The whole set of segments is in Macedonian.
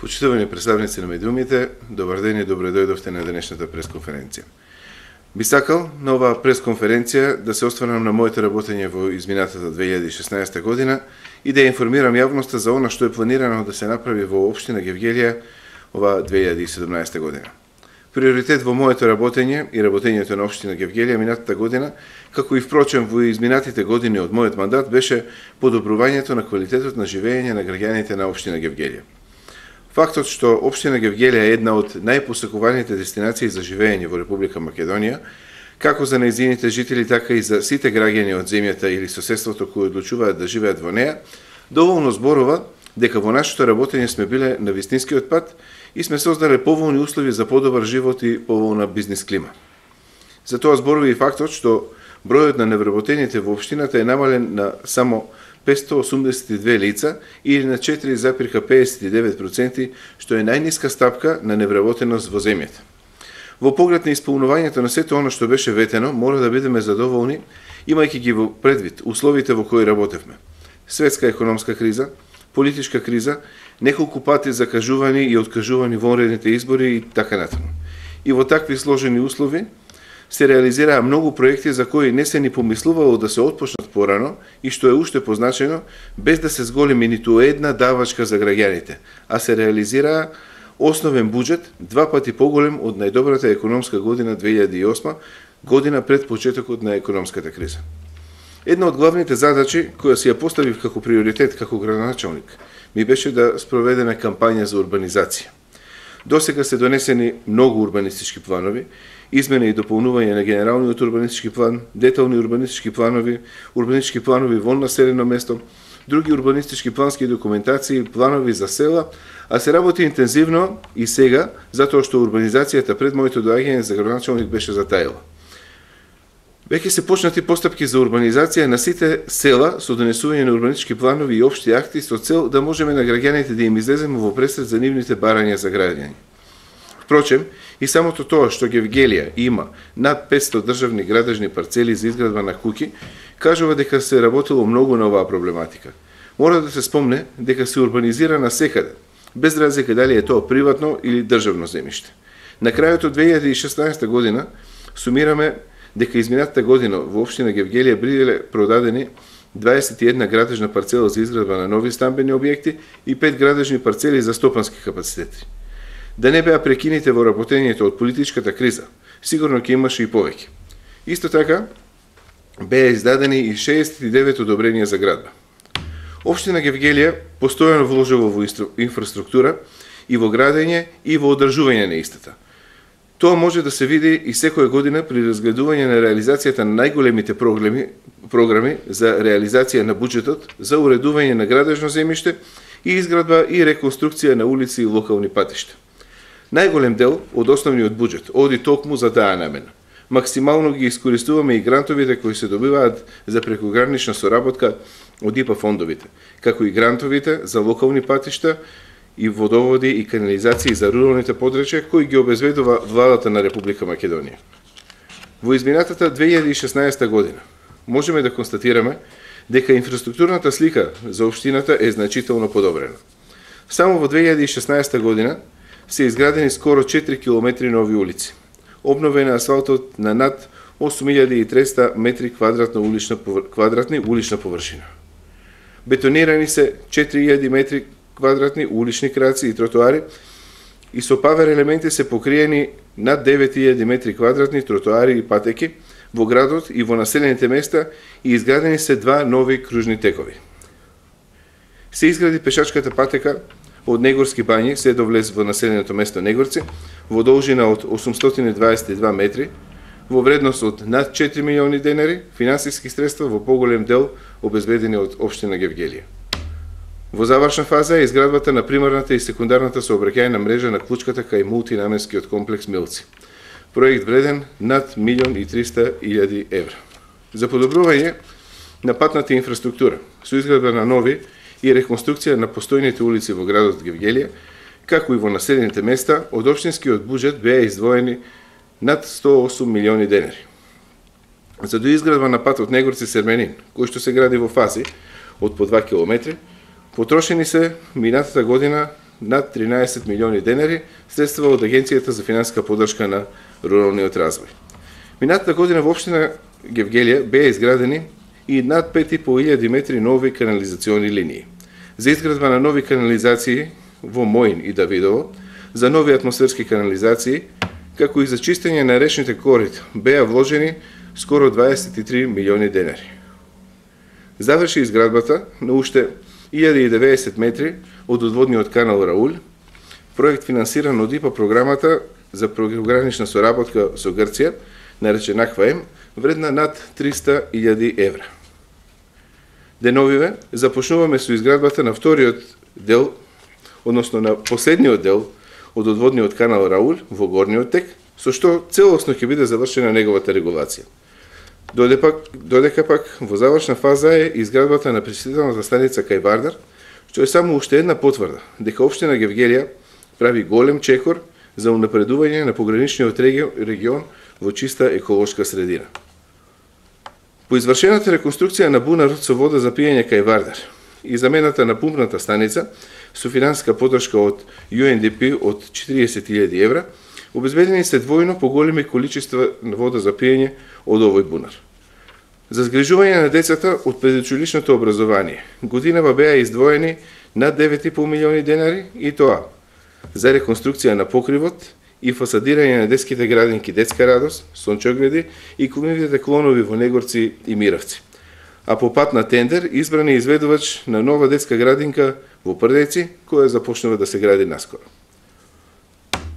Почитувани представници на медиумите, добар ден и добро дојдовте на денешната пресконференција. Би сакал на оваа пресконференција да се осврнам на моето работење во изминатата 2016 година и да информирам јавноста за она што е планирано да се направи во општина Гевгелија оваа 2017 година. Приоритет во моето работење и работењето на општина Гевгелија минатата година, како и впрочем во изминатите години од мојот мандат, беше подобрувањето на квалитетот на живење на граѓаните на општина Гевгелија. Фактот што општина Гевгелија е една од најпосекуваните дестинации за живење во Република Македонија, како за нејзините жители, така и за сите граѓани од земјата или соседството кои одлучуваат да живеат во неа, доволно зборува дека во нашето работење сме биле на вистинскиот пат и сме создале поволни услови за подобар живот и поволна бизнис клима. За тоа зборува и фактот што бројот на невработените во општината е намален на само 582 лица или на 4,59%, што е најниска стапка на невработеност во земјата. Во поглед на исполнувањето на сето оно што беше ветено, мора да бидеме задоволни, имајќи ги во предвид условите во кои работевме. Светска економска криза, политичка криза, неколку пати закажувани и откажувани вонредните избори и така натаму. И во такви сложени услови се реализираа многу проекти за кои не се ни помислувало да се отпочнат порано и што е уште позначено, без да се зголеми ниту една давачка за граѓаните, а се реализираа основен буџет 2 пати поголем од најдобрата економска година 2008, година пред почетокот на економската криза. Една од главните задачи која си ја поставив како приоритет како градоначалник ми беше да спроведеме кампања за урбанизација. Досега се донесени многу урбанистички планови, измена и дополнување на генералниот урбанистички план, детални урбанистички планови во населено место, други урбанистички плански документации, планови за села, а се работи интензивно и сега, затоа што урбанизацијата пред моето доаѓање за градоначалник беше затаила. Веќе се почнати постапки за урбанизација на сите села со донесување на урбанистички планови и општи акти со цел да можеме на граѓаните да им излеземе во пресред за нивните барања за граѓање. Впрочем, и самото тоа што Гевгелија има над 500 државни градежни парцели за изградба на куќи, кажува дека се работило многу на оваа проблематика. Мора да се спомне дека се урбанизира насекаде, без разлика дали е тоа приватно или државно земјиште. На крајот од 2016 година сумираме дека изминатата година во општина Гевгелија биле продадени 21 градежна парцела за изградба на нови стамбени објекти и 5 градежни парцели за стопански капацитети. Да не беа прекините во работењето од политичката криза, сигурно ќе имаше и повеќе. Исто така, беа издадени и 69 одобренија за градба. Општина Гевгелија постојано вложува во инфраструктура и во градење и во одржување на истата. Тоа може да се види и секоја година при разгледување на реализацијата на најголемите програми за реализација на буџетот за уредување на градежно земјиште и изградба и реконструкција на улици и локални патишта. Најголем дел од основниот буџет оди токму за таа намена. Максимално ги искористуваме и грантовите кои се добиваат за прекогранична соработка од ИПА фондовите, како и грантовите за локални патишта и водоводи и канализации за руралните подрачја кои ги обезбедува владата на Република Македонија. Во изминатата 2016 година можеме да констатираме дека инфраструктурната слика за општината е значително подобрена. Само во 2016 година се изградени скоро 4 км нови улици. Обновен е асфалтот на над 8300 метри квадратни улична површина. Бетонирани се 4000 метри квадратни улични краци и тротоари и со павер елементи се покриени над 9000 метри квадратни тротоари и патеки во градот и во населените места и изградени се 2 нови кружни текови. Се изгради пешачката патека од Негорски бањи се до влез во населеното место Негорци во должина од 822 метри, во вредност од над 4 милиони денари, финансиски средства во поголем дел обезбедени од општина Гевгелија. Во завршна фаза е изградбата на примарната и секундарната сообраќајна мрежа на клучката кај мултинаменскиот комплекс Милци. Проект вреден над 1.300.000 евра. За подобрување на патната инфраструктура, со изградба на нови и реконструкција на постојните улици во градот Гевгелија, како и во населените места, од општинскиот буџет беа издвоени над 108 милиони денари. За доизградба на патот Негорци-Серменин, кој што се гради во фази од по 2 километри, потрошени се минатата година над 13 милиони денари средства од Агенцијата за финансиска поддршка на руралниот развој. Минатата година во општина Гевгелија беа изградени и над 5.500 метри нови канализациони линии. За изградба на нови канализации во Моин и Давидово, за нови атмосферски канализации, како и за чистење на речните корита, беа вложени скоро 23 милиони денари. Заврши изградбата на уште 1090 метри од одводниот канал Рауль, проект финансиран од ИПА програмата за прекогранична соработка со Грција, наречена АКВАЕМ, вредна над 300.000 евра. Деновиве започнуваме со изградбата на вториот дел, односно на последниот дел од одводниот канал Рауль во горниот тек, со што целосно ќе биде завршена неговата регулација. Додека пак во завршна фаза е изградбата на пречистителната станица кај Вардар, што е само уште една потврда дека општина Гевгелија прави голем чекор за унапредување на пограничниот регион во чиста еколошка средина. По извршената реконструкција на бунарот со вода за пиење кај Вардар и замената на пумпната станица со финансиска поддршка од UNDP од 40.000 евра, обезбедени се двојно поголеми количества на вода за пиење од овој бунар. За згрижување на децата од предучилишното образование, годинава беа издвоени над 9,5 милиони денари и тоа за реконструкција на покривот и фасадирање на детските градинки Детска радост, Сончогради и кумивите клонови во Негорци и Миравци. А по пат на тендер избран е изведувач на нова детска градинка во Прдеци, која започнува да се гради наскоро.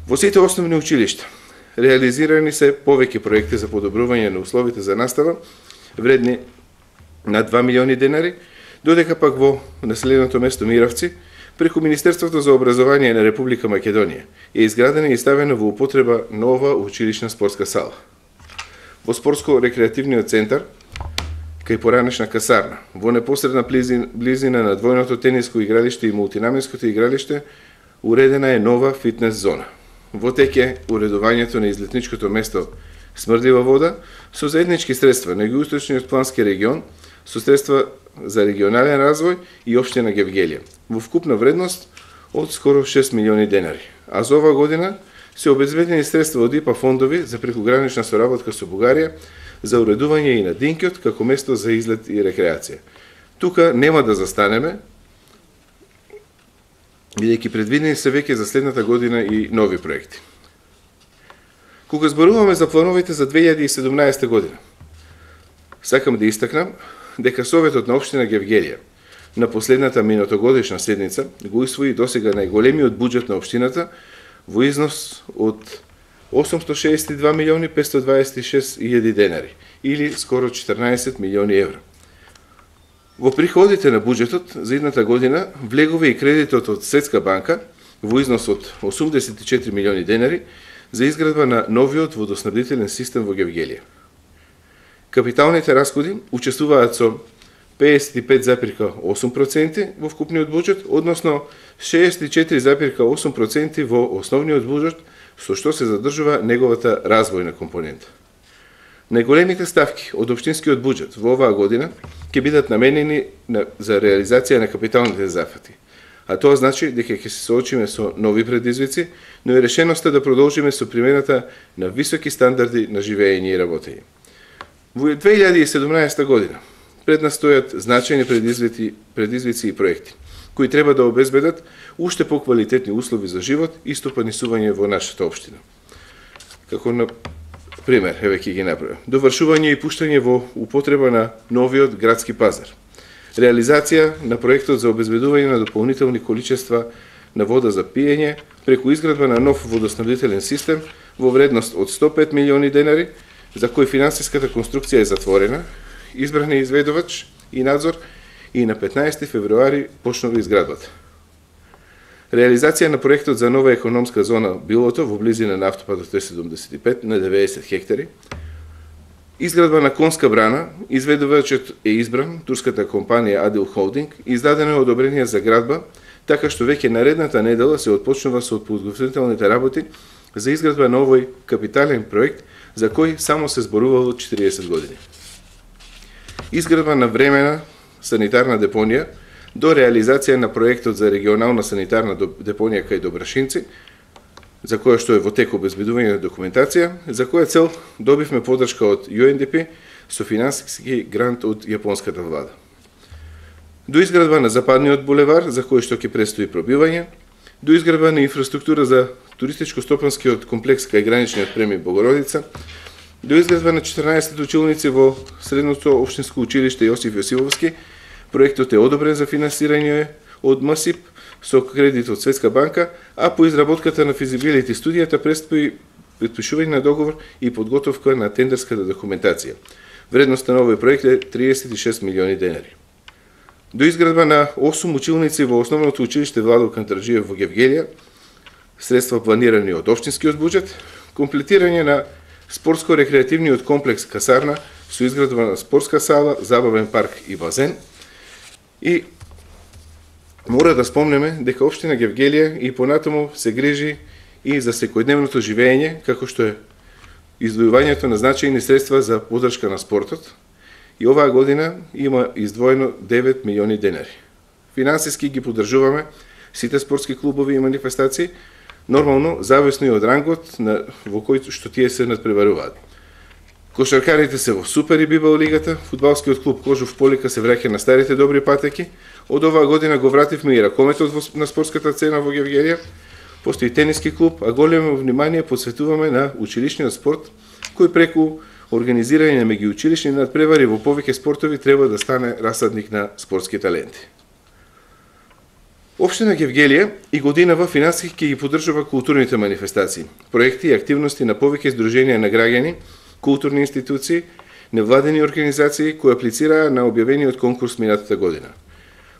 Во сите основни училишта реализирани се повеќе проекти за подобрување на условите за настава, вредни на 2 милиони денари, додека пак во населеното место Миравци, преку Министерството за образование на Република Македонија е изградена и ставена во употреба нова училишна спортска сала. Во спортско-рекреативниот центар, кај поранешна касарна, во непосредна близина на двојното тениско игралиште и мултинаменското игралиште, уредена е нова фитнес зона. Во тек е уредувањето на излетничкото место Смрдлива вода со заеднички средства на Југоисточниот плански регион, со средства за регионален развој и општина Гевгелија, во вкупна вредност од скоро 6 милиони денари. А за ова година се обезбедени средства од ИПА фондови за прекогранична соработка со Бугарија за уредување и на Динкјот како место за излет и рекреација. Тука нема да застанеме, бидејќи предвидени се веќе за следната година и нови проекти. Кога зборуваме за плановите за 2017 година, сакам да истакнам дека Советот на општина Гевгелија на последната минатогодишна седница го усвои досега најголемиот буџет на општината во износ од 862 милиони 526 илјади денари, или скоро 14 милиони евра. Во приходите на буџетот за идната година влегува и кредитот од Светска банка во износ од 84 милиони денари за изградба на новиот водоснабдителен систем во Гевгелија. Капиталните расходи учествуваат со 55,8% во вкупниот буџет, односно 64,8% во основниот буџет, со што се задржува неговата развојна компонента. Најголемите ставки од општинскиот буџет во оваа година ќе бидат наменени за реализација на капиталните зафати. А тоа значи дека ќе се соочиме со нови предизвици, но и решеноста да продолжиме со примената на високи стандарди на живење и работење. Во 2017 година пред нас стојат значајни предизвици и проекти, кои треба да обезбедат уште поквалитетни услови за живот и стопанисување во нашата општина. Како на пример, еве ќе ги направам. Довршување и пуштање во употреба на новиот градски пазар. Реализација на проектот за обезбедување на дополнителни количества на вода за пиење преку изградба на нов водоснабдителен систем во вредност од 105 милиони денари, за кој финансиската конструкција е затворена, избран е изведувач и надзор и на 15 февруари почнува изградбата. Реализација на проектот за нова економска зона Билото во близина на автопатот Т-75 на 90 хектари. Изградба на конска брана, изведувачот е избран, турската компанија Адил Холдинг, издадено е одобрение за градба, така што веќе наредната недела се отпочнува со подготвителните работи за изградба на овој капитален проект, за кој само се зборувало 40 години. Изградба на времена санитарна депонија до реализација на проектот за регионална санитарна депонија кај Добрашинци, за која што е во тек обезбедување на документација, за која цел добивме подршка од UNDP со финансиски грант од јапонската влада. До изградба на западниот булевар, за кој што ќе престои пробивање, до изградба на инфраструктура за туристичко-стопанскиот комплекс кај граничниот премиј Богородица, до изградба на 14 училници во Средното општинско училиште Јосиф Јосифовски. Проектот е одобрен за финансирање од МСИП со кредит од Светска банка, а по изработката на физибилити студијата предстои подпишување на договор и подготовка на тендерската документација. Вредноста на овој проект е 36 милиони денари. До изградба на 8 училници во основното училиште Владо Кантарджиев во Гевгелија, средства планирани од општинскиот буџет, комплетирање на спортско-рекреативниот комплекс Касарна со изградба на спортска сала, забавен парк и базен. И мора да спомнеме дека општина Гевгелија и понатаму се грижи и за секојдневното живење, како што е издвојувањето на значајни средства за поддршка на спортот. И оваа година има издвоено 9 милиони денари. Финансиски ги поддржуваме сите спортски клубови и манифестации, нормално зависно и од рангот во кој што тие се надпреваруваат. Кошаркарите се во Супер и Бибел лигата, фудбалскиот клуб Кожув Полика се враќа на старите добри патеки. Од оваа година го вративме и ракометот на спортската цена во Гевгелија. Постои тениски клуб, а големо внимание посветуваме на училишниот спорт, кој преку организирање на меѓуучилишни надпревари во повеќе спортови треба да стане расадник на спортски таленти. Општина Гевгелија и годинава финансиски ги поддржува културните манифестации, проекти и активности на повеќе здруженија на граѓани, културни институции, невладени организации кои аплицираа на објавениот конкурс минатата година.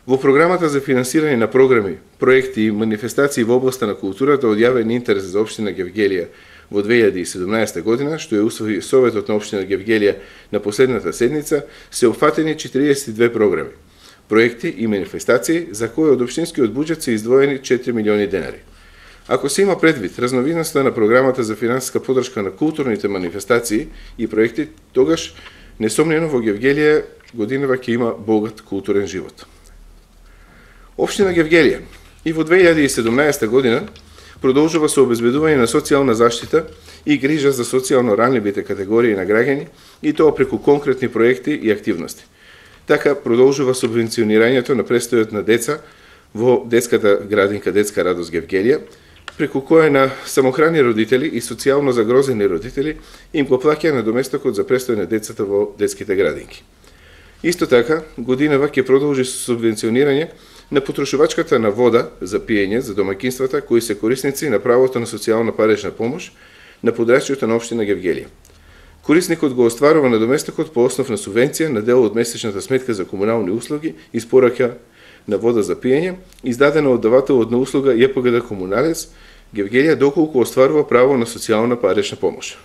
Во програмата за финансирање на програми, проекти и манифестации во областа на културата од јавен интерес за општина Гевгелија во 2017 година, што ја усвои Советот на општина Гевгелија на последната седница, се опфатени 42 програми, проекти и манифестации за кои од општинскиот буџет се издвоени 4 милиони денари. Ако се има предвид разновидноста на програмата за финансиска поддршка на културните манифестации и проекти, тогаш несомнено во Гевгелија годинава ќе има богат културен живот. Општина Гевгелија и во 2017 година продолжува со обезбедување на социјална заштита и грижа за социјално ранливите категории на граѓани, и тоа преку конкретни проекти и активности. Така продолжува субвенционирањето на престојот на деца во детската градинка Детска радост Гевгелија, преку која на самохрани родители и социјално загрозени родители им го плаќа надоместокот за престој на децата во детските градинки. Исто така, годинава ќе продолжи со субвенционирање на потрошувачката на вода за пиење за домаќинствата кои се корисници на правото на социјална парична помош на подрачјето на општина Гевгелија. Корисникот го остварува надоместокот по основ на субвенција на дел од месечната сметка за комунални услуги и испораќа на вода за пиење, издадена од давателот на услуга ЈПГД Комуналец Гевгелија, доколку остварува право на социјална парична помош.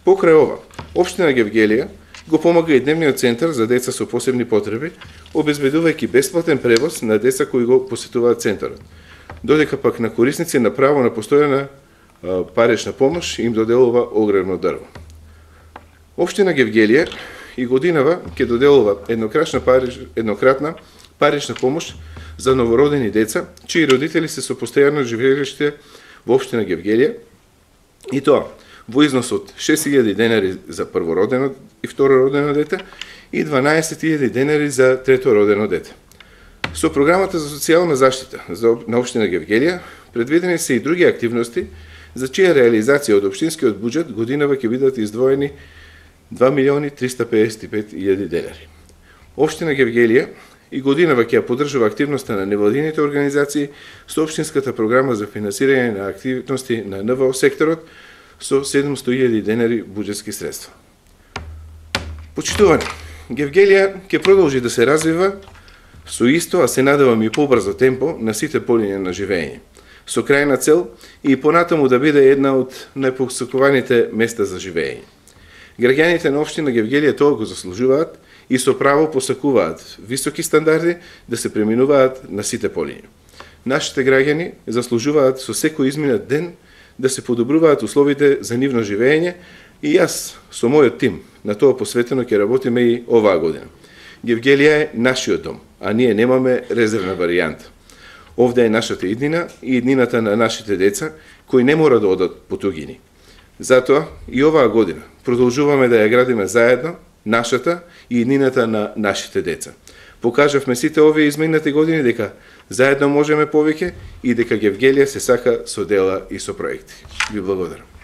Покрај ова, општина Гевгелија го помага и дневниот центар за деца со посебни потреби, обезбедувајќи бесплатен превоз на деца кои го посетуваат центарот, додека пак на корисници на право на постојана парична помош им доделува огревно дрво. Општина Гевгелија и годинава ќе доделува еднократна парична помош за новородени деца, чии родители се со постојано живеелиште во општина Гевгелија, и тоа во износ од 6.000 денари за првородено и второродено дете и 12.000 денари за третородено дете. Со програмата за социјална заштита на општина Гевгелија предвидени се и други активности за чија реализација од општинскиот буџет годинава ќе бидат издвоени 2.355.000 денари. Општина Гевгелија и годинава ќе поддржува активноста на невладините организации со општинската програма за финансирање на активности на НВО секторот со 700.000 денари буџетски средства. Почитувани, Гевгелија ќе продолжи да се развива со исто, а се надевам и побрзо темпо на сите полиња на живење, со крајна цел и понатаму да биде една од најпосакуваните места за живење. Граѓаните на општина Гевгелија тоа го заслужуваат и со право посакуваат високи стандарди да се преминуваат на сите полиња. Нашите граѓани заслужуваат со секој изминат ден да се подобруваат условите за нивно живење, и јас со мојот тим на тоа посветено ќе работиме и оваа година. Гевгелија е нашиот дом, а ние немаме резервна варијанта. Овде е нашата иднина и иднината на нашите деца, кои не мора да одат по тугини. Затоа и оваа година продолжуваме да ја градиме заедно нашата и иднината на нашите деца. Покажавме сите овие изминати години дека заедно можеме повеќе и дека Гевгелија се сака со дела и со проекти. Ви благодарам.